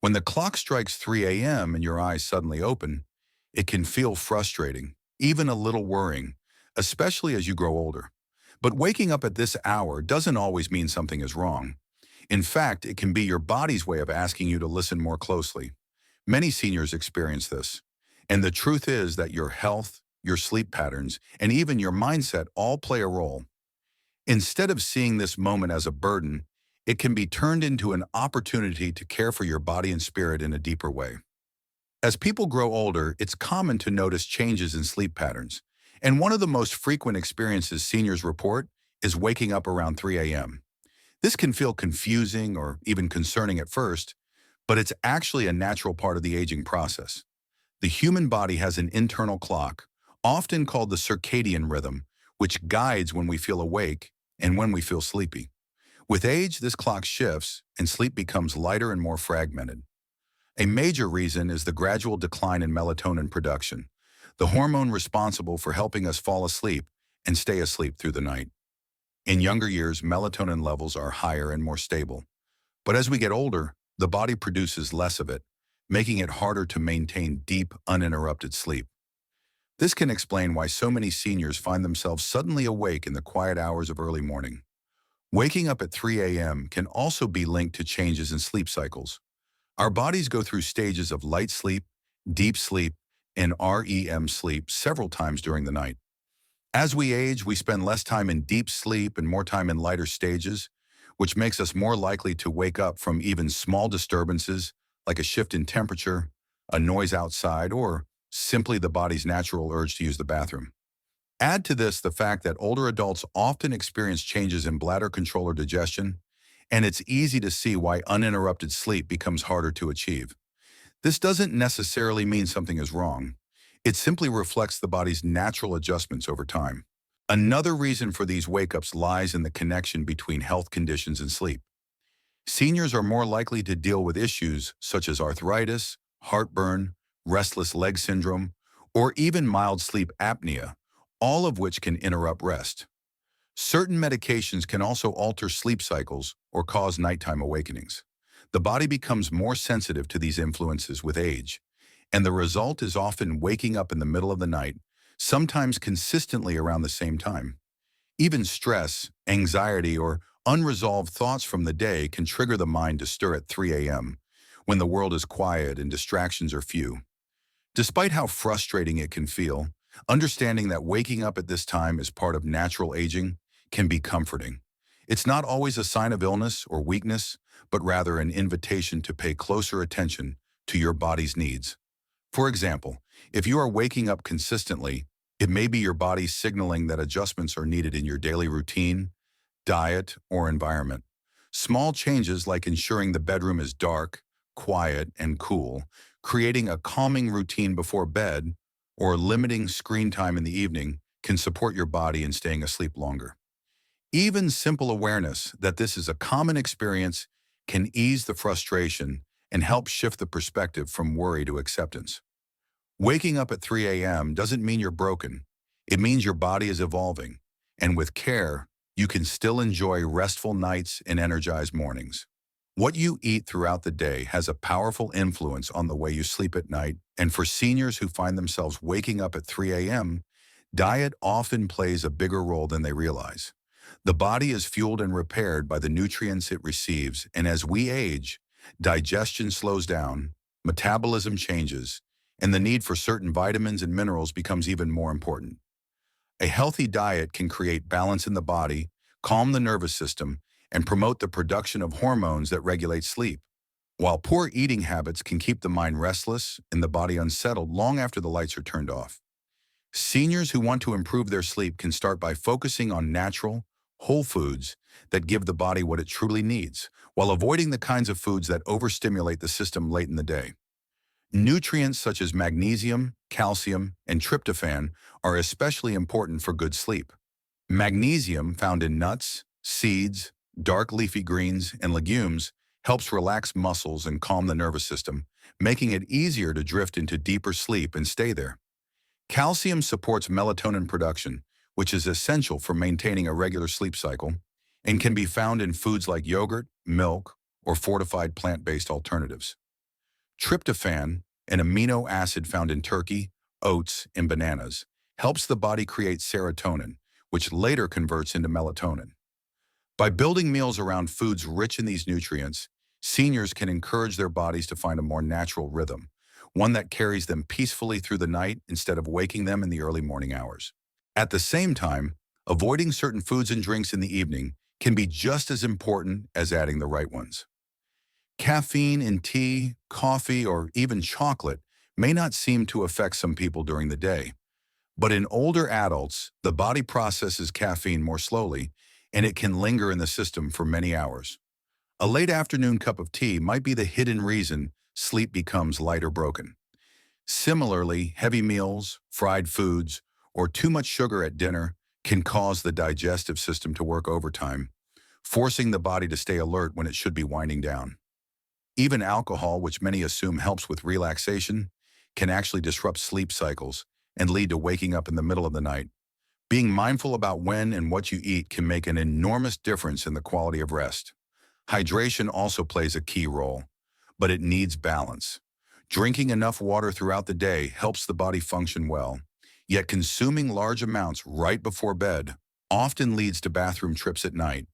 When the clock strikes 3 a.m. and your eyes suddenly open, it can feel frustrating, even a little worrying, especially as you grow older. But waking up at this hour doesn't always mean something is wrong. In fact, it can be your body's way of asking you to listen more closely. Many seniors experience this. And the truth is that your health, your sleep patterns, and even your mindset all play a role. Instead of seeing this moment as a burden, it can be turned into an opportunity to care for your body and spirit in a deeper way. As people grow older, it's common to notice changes in sleep patterns. And one of the most frequent experiences seniors report is waking up around 3 a.m. This can feel confusing or even concerning at first, but it's actually a natural part of the aging process. The human body has an internal clock, often called the circadian rhythm, which guides when we feel awake and when we feel sleepy. With age, this clock shifts and sleep becomes lighter and more fragmented. A major reason is the gradual decline in melatonin production, the hormone responsible for helping us fall asleep and stay asleep through the night. In younger years, melatonin levels are higher and more stable. But as we get older, the body produces less of it, making it harder to maintain deep, uninterrupted sleep. This can explain why so many seniors find themselves suddenly awake in the quiet hours of early morning. Waking up at 3 a.m. can also be linked to changes in sleep cycles. Our bodies go through stages of light sleep, deep sleep, and REM sleep several times during the night. As we age, we spend less time in deep sleep and more time in lighter stages, which makes us more likely to wake up from even small disturbances like a shift in temperature, a noise outside, or simply the body's natural urge to use the bathroom. Add to this the fact that older adults often experience changes in bladder control or digestion, and it's easy to see why uninterrupted sleep becomes harder to achieve. This doesn't necessarily mean something is wrong. It simply reflects the body's natural adjustments over time. Another reason for these wake-ups lies in the connection between health conditions and sleep. Seniors are more likely to deal with issues such as arthritis, heartburn, restless leg syndrome, or even mild sleep apnea, all of which can interrupt rest. Certain medications can also alter sleep cycles or cause nighttime awakenings. The body becomes more sensitive to these influences with age, and the result is often waking up in the middle of the night, sometimes consistently around the same time. Even stress, anxiety, or unresolved thoughts from the day can trigger the mind to stir at 3 a.m., when the world is quiet and distractions are few. Despite how frustrating it can feel, understanding that waking up at this time is part of natural aging can be comforting. It's not always a sign of illness or weakness, but rather an invitation to pay closer attention to your body's needs. For example, if you are waking up consistently, it may be your body signaling that adjustments are needed in your daily routine, diet, or environment. Small changes like ensuring the bedroom is dark, quiet, and cool, creating a calming routine before bed, or limiting screen time in the evening can support your body in staying asleep longer. Even simple awareness that this is a common experience can ease the frustration and help shift the perspective from worry to acceptance. Waking up at 3 a.m. doesn't mean you're broken. It means your body is evolving, and with care, you can still enjoy restful nights and energized mornings. What you eat throughout the day has a powerful influence on the way you sleep at night, and for seniors who find themselves waking up at 3 a.m., diet often plays a bigger role than they realize. The body is fueled and repaired by the nutrients it receives, and as we age, digestion slows down, metabolism changes, and the need for certain vitamins and minerals becomes even more important. A healthy diet can create balance in the body, calm the nervous system, and promote the production of hormones that regulate sleep, while poor eating habits can keep the mind restless and the body unsettled long after the lights are turned off. Seniors who want to improve their sleep can start by focusing on natural, whole foods that give the body what it truly needs, while avoiding the kinds of foods that overstimulate the system late in the day. Nutrients such as magnesium, calcium, and tryptophan are especially important for good sleep. Magnesium, found in nuts, seeds, dark leafy greens, and legumes, helps relax muscles and calm the nervous system, making it easier to drift into deeper sleep and stay there. Calcium supports melatonin production, which is essential for maintaining a regular sleep cycle, and can be found in foods like yogurt, milk, or fortified plant-based alternatives. Tryptophan, an amino acid found in turkey, oats, and bananas, helps the body create serotonin, which later converts into melatonin. By building meals around foods rich in these nutrients, seniors can encourage their bodies to find a more natural rhythm, one that carries them peacefully through the night instead of waking them in the early morning hours. At the same time, avoiding certain foods and drinks in the evening can be just as important as adding the right ones. Caffeine in tea, coffee, or even chocolate may not seem to affect some people during the day, but in older adults, the body processes caffeine more slowly, and it can linger in the system for many hours. A late afternoon cup of tea might be the hidden reason sleep becomes light or broken. Similarly, heavy meals, fried foods, or too much sugar at dinner can cause the digestive system to work overtime, forcing the body to stay alert when it should be winding down. Even alcohol, which many assume helps with relaxation, can actually disrupt sleep cycles and lead to waking up in the middle of the night. Being mindful about when and what you eat can make an enormous difference in the quality of rest. Hydration also plays a key role, but it needs balance. Drinking enough water throughout the day helps the body function well, yet consuming large amounts right before bed often leads to bathroom trips at night.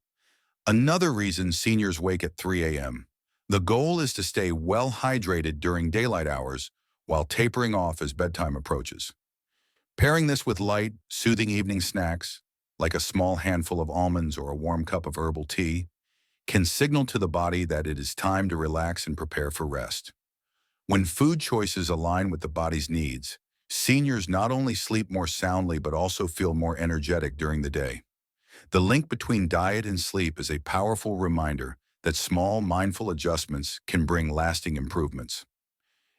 Another reason seniors wake at 3 a.m. The goal is to stay well hydrated during daylight hours while tapering off as bedtime approaches. Pairing this with light, soothing evening snacks, like a small handful of almonds or a warm cup of herbal tea, can signal to the body that it is time to relax and prepare for rest. When food choices align with the body's needs, seniors not only sleep more soundly but also feel more energetic during the day. The link between diet and sleep is a powerful reminder that small, mindful adjustments can bring lasting improvements.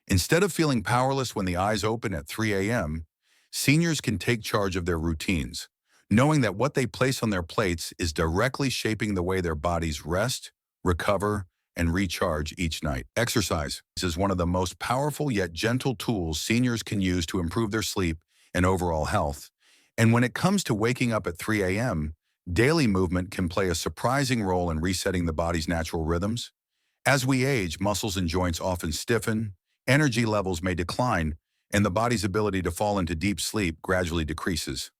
Instead of feeling powerless when the eyes open at 3 a.m., seniors can take charge of their routines, knowing that what they place on their plates is directly shaping the way their bodies rest, recover, and recharge each night. Exercise is one of the most powerful yet gentle tools seniors can use to improve their sleep and overall health. And when it comes to waking up at 3 a.m., daily movement can play a surprising role in resetting the body's natural rhythms. As we age, muscles and joints often stiffen, energy levels may decline, and the body's ability to fall into deep sleep gradually decreases.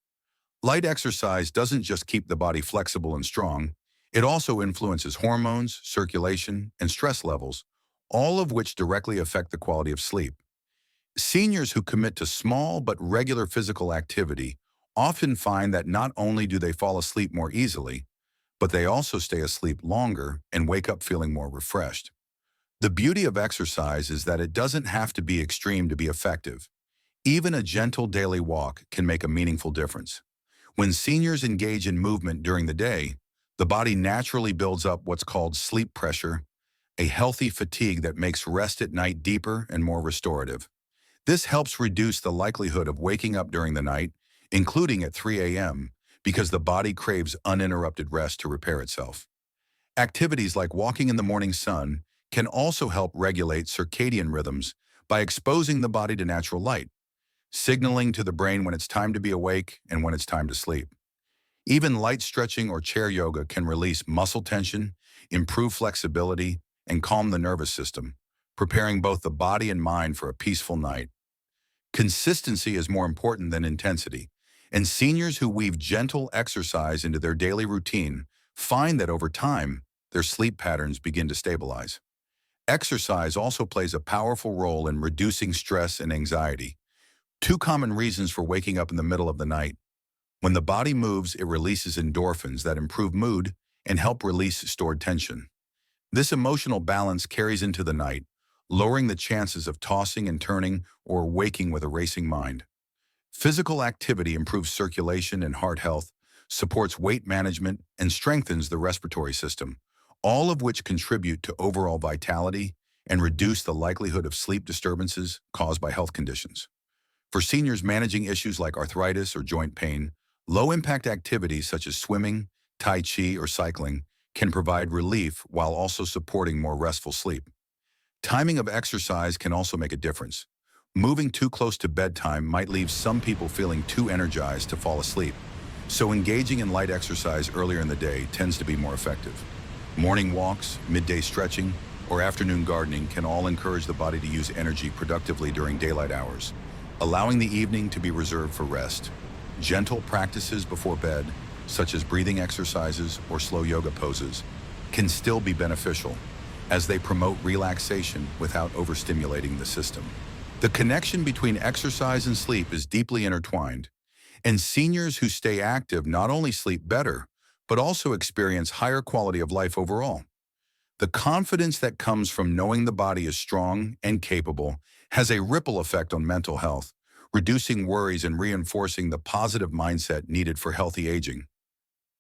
Light exercise doesn't just keep the body flexible and strong, it also influences hormones, circulation, and stress levels, all of which directly affect the quality of sleep. Seniors who commit to small but regular physical activity often find that not only do they fall asleep more easily, but they also stay asleep longer and wake up feeling more refreshed. The beauty of exercise is that it doesn't have to be extreme to be effective. Even a gentle daily walk can make a meaningful difference. When seniors engage in movement during the day, the body naturally builds up what's called sleep pressure, a healthy fatigue that makes rest at night deeper and more restorative. This helps reduce the likelihood of waking up during the night, including at 3 a.m., because the body craves uninterrupted rest to repair itself. Activities like walking in the morning sun can also help regulate circadian rhythms by exposing the body to natural light, signaling to the brain when it's time to be awake and when it's time to sleep. Even light stretching or chair yoga can release muscle tension, improve flexibility, and calm the nervous system, preparing both the body and mind for a peaceful night. Consistency is more important than intensity, and seniors who weave gentle exercise into their daily routine find that over time, their sleep patterns begin to stabilize. Exercise also plays a powerful role in reducing stress and anxiety, two common reasons for waking up in the middle of the night. When the body moves, it releases endorphins that improve mood and help release stored tension. This emotional balance carries into the night, lowering the chances of tossing and turning or waking with a racing mind. Physical activity improves circulation and heart health, supports weight management, and strengthens the respiratory system, all of which contribute to overall vitality and reduce the likelihood of sleep disturbances caused by health conditions. For seniors managing issues like arthritis or joint pain, low-impact activities such as swimming, tai chi, or cycling can provide relief while also supporting more restful sleep. Timing of exercise can also make a difference. Moving too close to bedtime might leave some people feeling too energized to fall asleep, so engaging in light exercise earlier in the day tends to be more effective. Morning walks, midday stretching, or afternoon gardening can all encourage the body to use energy productively during daylight hours, allowing the evening to be reserved for rest. Gentle practices before bed, such as breathing exercises or slow yoga poses, can still be beneficial as they promote relaxation without overstimulating the system. The connection between exercise and sleep is deeply intertwined, and seniors who stay active not only sleep better, but also experience higher quality of life overall. The confidence that comes from knowing the body is strong and capable has a ripple effect on mental health, reducing worries and reinforcing the positive mindset needed for healthy aging.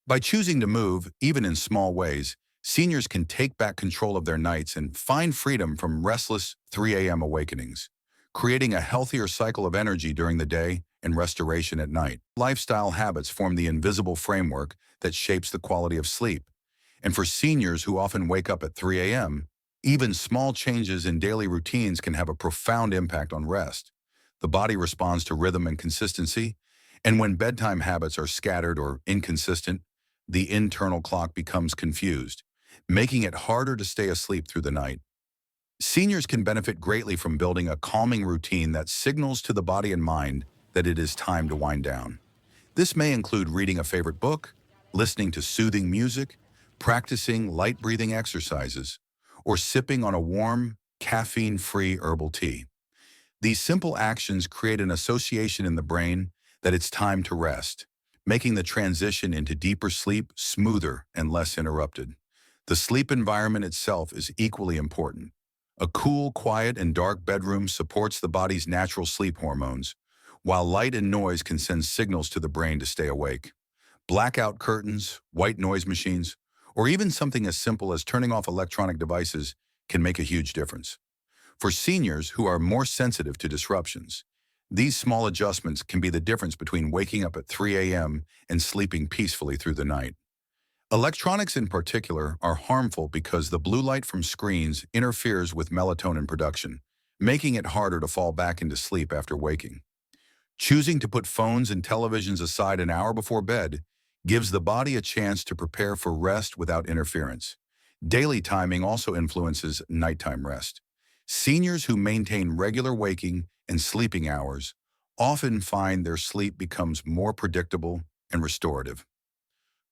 By choosing to move, even in small ways, seniors can take back control of their nights and find freedom from restless 3 a.m. awakenings, creating a healthier cycle of energy during the day and restoration at night. Lifestyle habits form the invisible framework that shapes the quality of sleep. And for seniors who often wake up at 3 a.m., even small changes in daily routines can have a profound impact on rest. The body responds to rhythm and consistency, and when bedtime habits are scattered or inconsistent, the internal clock becomes confused, making it harder to stay asleep through the night. Seniors can benefit greatly from building a calming routine that signals to the body and mind that it is time to wind down. This may include reading a favorite book, listening to soothing music, practicing light breathing exercises, or sipping on a warm, caffeine-free herbal tea. These simple actions create an association in the brain that it's time to rest, making the transition into deeper sleep smoother and less interrupted. The sleep environment itself is equally important. A cool, quiet, and dark bedroom supports the body's natural sleep hormones, while light and noise can send signals to the brain to stay awake. Blackout curtains, white noise machines, or even something as simple as turning off electronic devices can make a huge difference. For seniors who are more sensitive to disruptions, these small adjustments can be the difference between waking up at 3 a.m. and sleeping peacefully through the night. Electronics in particular are harmful because the blue light from screens interferes with melatonin production, making it harder to fall back into sleep after waking. Choosing to put phones and televisions aside an hour before bed gives the body a chance to prepare for rest without interference. Daily timing also influences nighttime rest. Seniors who maintain regular waking and sleeping hours often find their sleep becomes more predictable and restorative.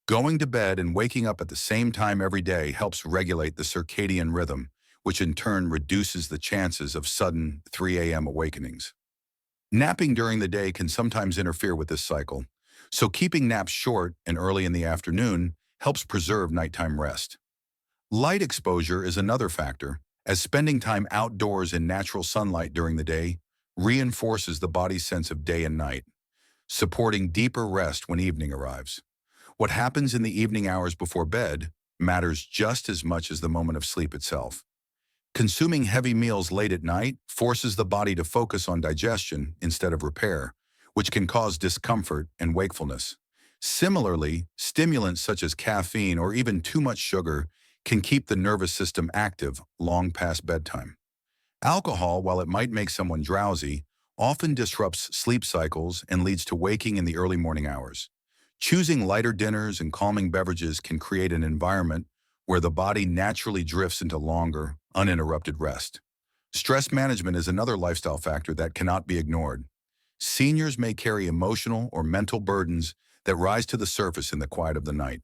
Going to bed and waking up at the same time every day helps regulate the circadian rhythm, which in turn reduces the chances of sudden 3 a.m. awakenings. Napping during the day can sometimes interfere with this cycle, so keeping naps short and early in the afternoon helps preserve nighttime rest. Light exposure is another factor, as spending time outdoors in natural sunlight during the day reinforces the body's sense of day and night, supporting deeper rest when evening arrives. What happens in the evening hours before bed matters just as much as the moment of sleep itself. Consuming heavy meals late at night forces the body to focus on digestion instead of repair, which can cause discomfort and wakefulness. Similarly, stimulants such as caffeine or even too much sugar can keep the nervous system active long past bedtime. Alcohol, while it might make someone drowsy, often disrupts sleep cycles and leads to waking in the early morning hours. Choosing lighter dinners and calming beverages can create an environment where the body naturally drifts into longer, uninterrupted rest. Stress management is another lifestyle factor that cannot be ignored. Seniors may carry emotional or mental burdens that rise to the surface in the quiet of the night.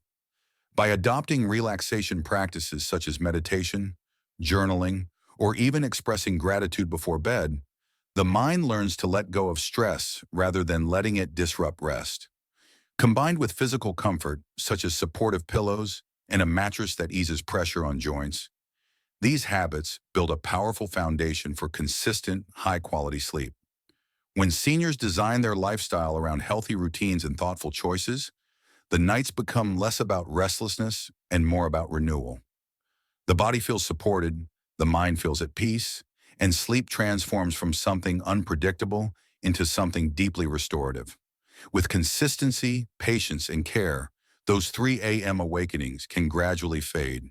By adopting relaxation practices such as meditation, journaling, or even expressing gratitude before bed, the mind learns to let go of stress rather than letting it disrupt rest. Combined with physical comfort, such as supportive pillows and a mattress that eases pressure on joints, these habits build a powerful foundation for consistent, high-quality sleep. When seniors design their lifestyle around healthy routines and thoughtful choices, the nights become less about restlessness and more about renewal. The body feels supported, the mind feels at peace, and sleep transforms from something unpredictable into something deeply restorative. With consistency, patience, and care, those 3 a.m. awakenings can gradually fade,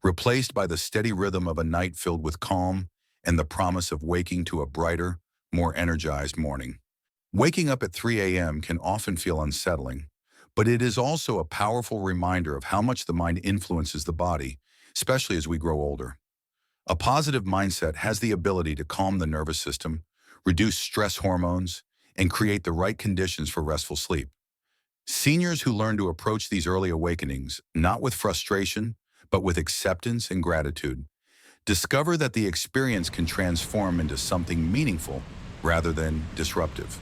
replaced by the steady rhythm of a night filled with calm and the promise of waking to a brighter, more energized morning. Waking up at 3 a.m. can often feel unsettling, but it is also a powerful reminder of how much the mind influences the body, especially as we grow older. A positive mindset has the ability to calm the nervous system, reduce stress hormones, and create the right conditions for restful sleep. Seniors who learn to approach these early awakenings, not with frustration, but with acceptance and gratitude, discover that the experience can transform into something meaningful rather than disruptive.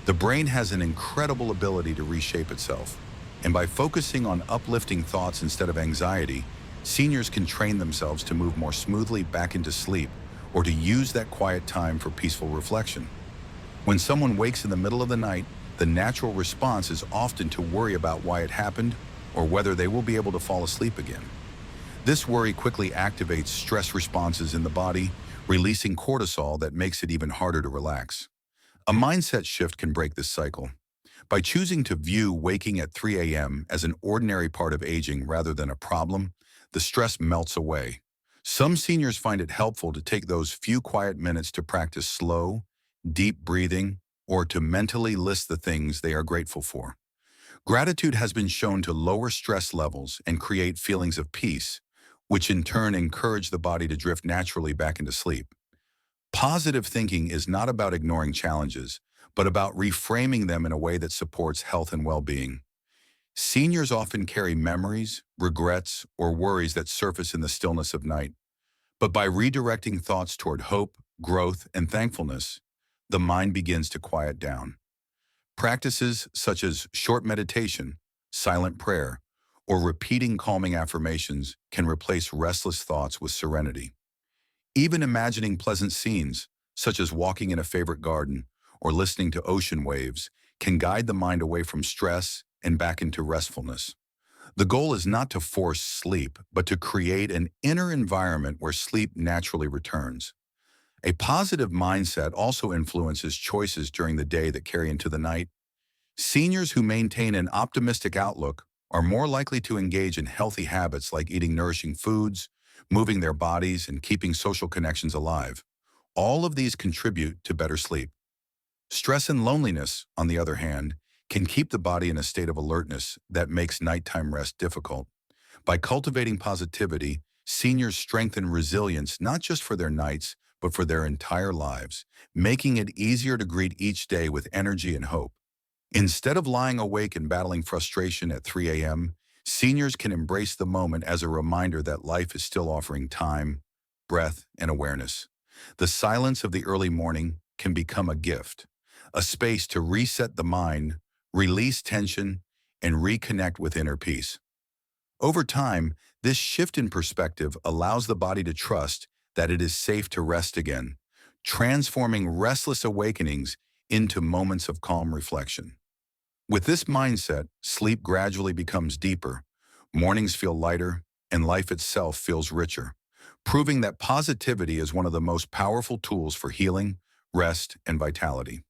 The brain has an incredible ability to reshape itself, and by focusing on uplifting thoughts instead of anxiety, seniors can train themselves to move more smoothly back into sleep or to use that quiet time for peaceful reflection. When someone wakes in the middle of the night, the natural response is often to worry about why it happened or whether they will be able to fall asleep again. This worry quickly activates stress responses in the body, releasing cortisol that makes it even harder to relax. A mindset shift can break this cycle. By choosing to view waking at 3 a.m. as an ordinary part of aging rather than a problem, the stress melts away. Some seniors find it helpful to take those few quiet minutes to practice slow, deep breathing, or to mentally list the things they are grateful for. Gratitude has been shown to lower stress levels and create feelings of peace, which in turn encourage the body to drift naturally back into sleep. Positive thinking is not about ignoring challenges, but about reframing them in a way that supports health and well-being. Seniors often carry memories, regrets, or worries that surface in the stillness of night. But by redirecting thoughts toward hope, growth, and thankfulness, the mind begins to quiet down. Practices such as short meditation, silent prayer, or repeating calming affirmations can replace restless thoughts with serenity. Even imagining pleasant scenes, such as walking in a favorite garden or listening to ocean waves, can guide the mind away from stress and back into restfulness. The goal is not to force sleep, but to create an inner environment where sleep naturally returns. A positive mindset also influences choices during the day that carry into the night. Seniors who maintain an optimistic outlook are more likely to engage in healthy habits like eating nourishing foods, moving their bodies, and keeping social connections alive. All of these contribute to better sleep. Stress and loneliness, on the other hand, can keep the body in a state of alertness that makes nighttime rest difficult. By cultivating positivity, seniors strengthen resilience not just for their nights, but for their entire lives, making it easier to greet each day with energy and hope. Instead of lying awake and battling frustration at 3 a.m., seniors can embrace the moment as a reminder that life is still offering time, breath, and awareness. The silence of the early morning can become a gift, a space to reset the mind, release tension, and reconnect with inner peace. Over time, this shift in perspective allows the body to trust that it is safe to rest again, transforming restless awakenings into moments of calm reflection. With this mindset, sleep gradually becomes deeper, mornings feel lighter, and life itself feels richer, proving that positivity is one of the most powerful tools for healing, rest, and vitality.